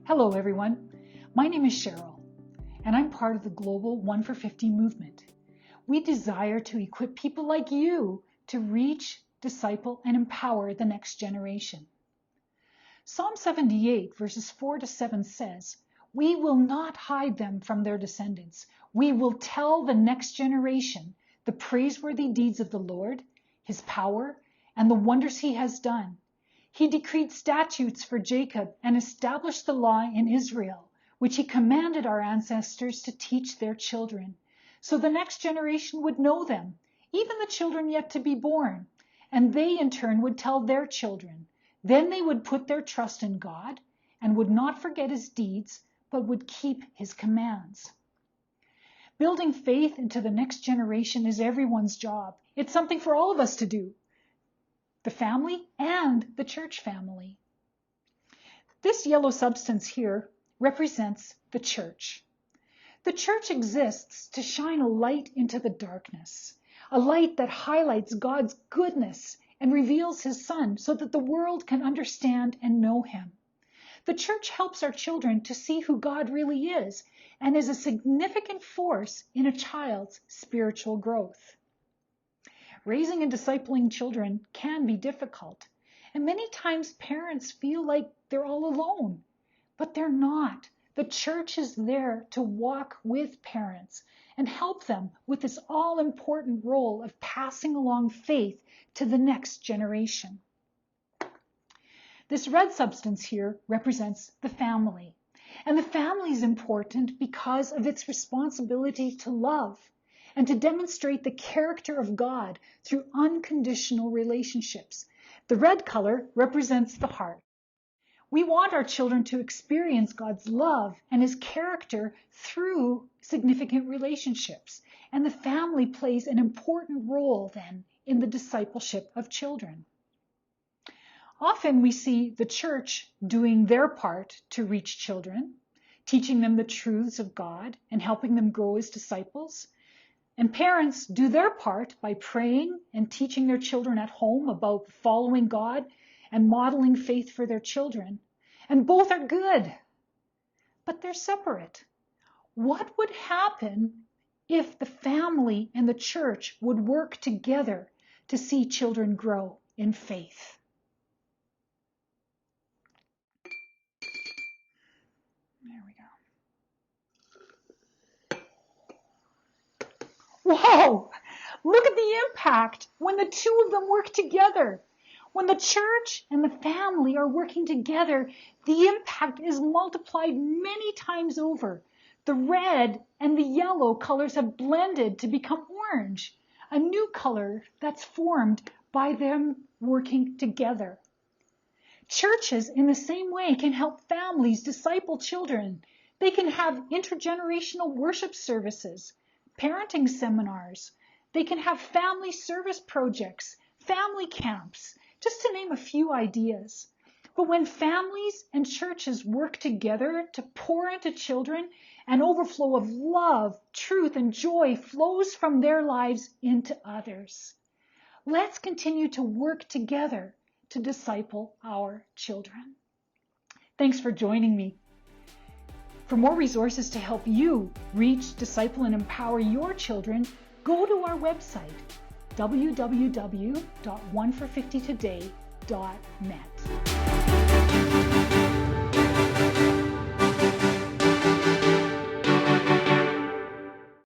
Hello everyone, my name is Sheryl, and I'm part of the global 1 for 50 movement. We desire to equip people like you to reach, disciple, and empower the next generation. Psalm 78 verses 4 to 7 says, "We will not hide them from their descendants. We will tell the next generation the praiseworthy deeds of the Lord, his power, and the wonders he has done. He decreed statutes for Jacob and established the law in Israel, which he commanded our ancestors to teach their children, so the next generation would know them, even the children yet to be born, and they in turn would tell their children. Then they would put their trust in God and would not forget his deeds, but would keep his commands." Building faith into the next generation is everyone's job. It's something for all of us to do, the family and the church family. This yellow substance here represents the church. The church exists to shine a light into the darkness, a light that highlights God's goodness and reveals his Son so that the world can understand and know him. The church helps our children to see who God really is and is a significant force in a child's spiritual growth. Raising and discipling children can be difficult, and many times parents feel like they're all alone, but they're not. The church is there to walk with parents and help them with this all-important role of passing along faith to the next generation. This red substance here represents the family, and the family is important because of its responsibility to love and to demonstrate the character of God through unconditional relationships. The red color represents the heart. We want our children to experience God's love and his character through significant relationships, and the family plays an important role then in the discipleship of children. Often we see the church doing their part to reach children, teaching them the truths of God and helping them grow as disciples. And parents do their part by praying and teaching their children at home about following God and modeling faith for their children. And both are good, but they're separate. What would happen if the family and the church would work together to see children grow in faith? There we go. Whoa! Look at the impact when the two of them work together. When the church and the family are working together, the impact is multiplied many times over. The red and the yellow colors have blended to become orange, a new color that's formed by them working together. Churches, in the same way, can help families disciple children. They can have intergenerational worship services, parenting seminars. They can have family service projects, family camps, just to name a few ideas. But when families and churches work together to pour into children, an overflow of love, truth, and joy flows from their lives into others. Let's continue to work together to disciple our children. Thanks for joining me. For more resources to help you reach, disciple, and empower your children, go to our website, www.onefor50today.net.